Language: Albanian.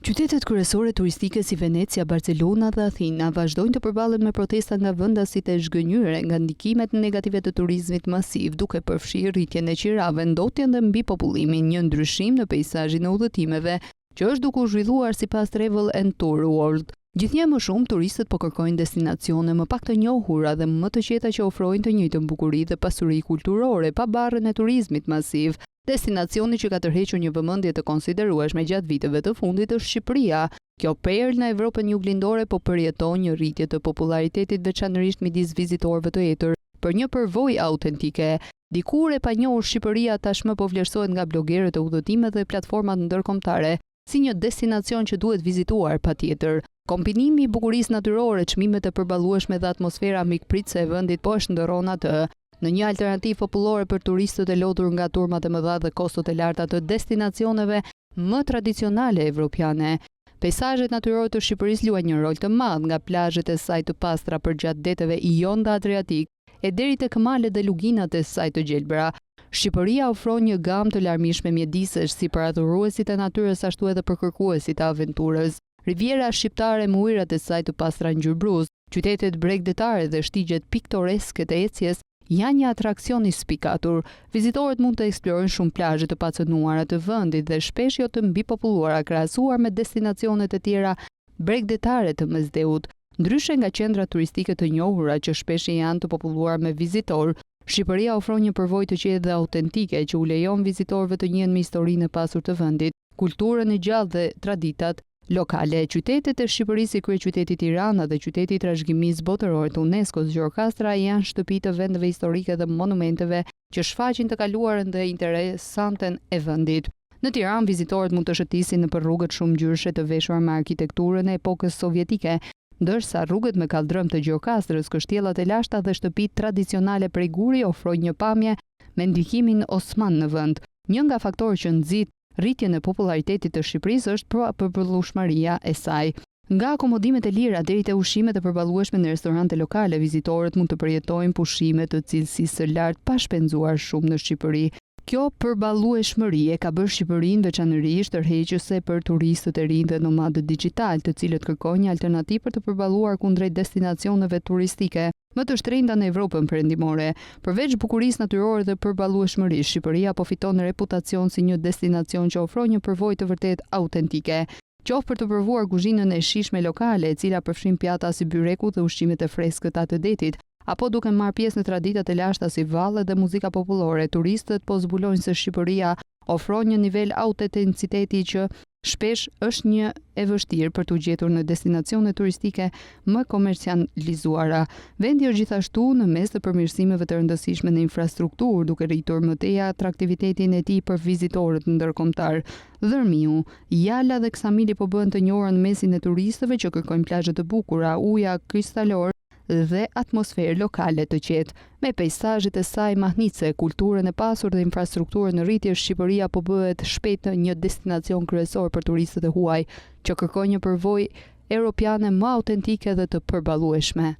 Qytetet kryesore turistike si Venecia, Barcelona dhe Athina vazhdojnë të përballen me protesta nga vendasit e zhgënjyre nga ndikimet negative të turizmit masiv, duke përfshirë rritjen e qirave, ndotjen dhe mbipopullimin, një ndryshim në peizazhin e udhëtimeve që është duke u zhvilluar sipas Travel and Tour World. Gjithnjë më shumë turistët po kërkojnë destinacione më pak të njohura dhe më të qeta që ofrojnë të njëjtën bukuri dhe pasuri kulturore pa barrën e turizmit masiv. Destinacioni që ka tërhequr një vëmendje të konsiderueshme gjatë viteve të fundit është Shqipëria. Kjo perlë në Evropën juglindore po përjeton një rritje të popularitetit veçanërisht midis vizitorëve të etër për një përvojë autentike. Dikur e panjohur Shqipëria tashmë po vlerësohet nga blogerët e udhëtimeve dhe platformat ndërkombëtare si një destinacion që duhet vizituar patjetër. Kombinimi i bukurisë natyrore, çmimet e përballueshme dhe atmosfera mikpritëse e vendit po e shndërron atë në një alternativë popullore për turistët e lodhur nga turmat e mëdha dhe kostot e larta të destinacioneve më tradicionale evropiane. Peizazhet natyrore të Shqipërisë luajnë një rol të madh, nga plazhet e saj të pastra përgjatë deteve Ijon dhe Adriatik e deri tek malet dhe luginat e saj të gjelbra. Shqipëria ofron një gamë të larmishme mjedisesh si për adhuruesit e natyrës ashtu edhe për kërkuesit e aventurës. Riviera shqiptare me ujërat e saj të pastra ngjyrbruz, qytetet bregdetare dhe shtigjet piktoreske të ecjes janë një atrakcion i spikatur. Vizitorët mund të eksplorojnë shumë plazhe të pacënuara të vendit dhe shpesh jo të mbipopulluara krahasuar me destinacionet e tjera bregdetare të mesdheut. Ndryshe nga qendrat turistike të njohura që shpesh janë të populluar me vizitorë, Shqipëria ofron një përvojë të qetë dhe autentike që u lejon vizitorëve të njihen me historinë e pasur të vendit, kulturën e gjallë dhe traditat lokale. Qytetet e Shqipërisë si kryeqyteti Tirana dhe qyteti i trashëgimisë botërore të UNESCO-s Gjorokastra janë shtëpi të vendeve historike dhe monumenteve që shfaqin të kaluarën dhe interesanten e vendit. Në Tiranë vizitorët mund të shëtisin nëpër rrugët shumë ngjyrshe të veshura me arkitekturën e epokës sovjetike, ndërsa rrugët me kaldrëm të Gjokastrës, kështjellat e lashta dhe shtëpitë tradicionale prej guri ofrojnë një pamje me ndikimin osman në vend. Një nga faktorët që nxit rritjen e popularitetit të Shqipërisë është përballëshmëria e saj. Nga akomodimet e lira deri te ushqimet e përballueshme në restorante lokale, vizitorët mund të përjetojnë pushime të cilësisë së lartë pa shpenzuar shumë në Shqipëri. Kjo përballueshmëri e ka bërë Shqipërinë veçanërisht tërheqëse për turistët e rinj dhe nomadët digjital, të cilët kërkojnë një alternativë për të përballuar kundrejt destinacioneve turistike më të shtrenjta në Evropën perëndimore. Përveç bukurisë natyrore dhe përballueshmërisë, Shqipëria po fiton reputacion si një destinacion që ofron një përvojë të vërtet autentike. Qoftë për të provuar kuzhinën e shijshme lokale, e cila përfshin pjata si byreku dhe ushqimet e freskëta të detit, apo duke marrë pjesë në traditat e lashta si vallet dhe muzika popullore, turistët po zbulojnë se Shqipëria ofron një nivel autenticiteti që shpesh është një e vështirë për të gjetur në destinacione turistike më komercializuara. Vendi është gjithashtu në mes të përmirësimeve të rëndësishme në infrastrukturë, duke rritur më tej atraktivitetin e tij për vizitorët ndërkombëtar. Dhërmiu, Jala dhe Ksamili po bëhen të njohura në mesin e turistëve që kërkojnë plazhe të bukura, uja kristalor dhe atmosferë lokale të qetë. Me peizazhet e saj mahnitse, kulturën e pasur dhe infrastrukturën në rritje, Shqipëria po bëhet shpejt një destinacion kryesor për turistët e huaj që kërkojnë një përvojë europiane më autentike dhe të përballueshme.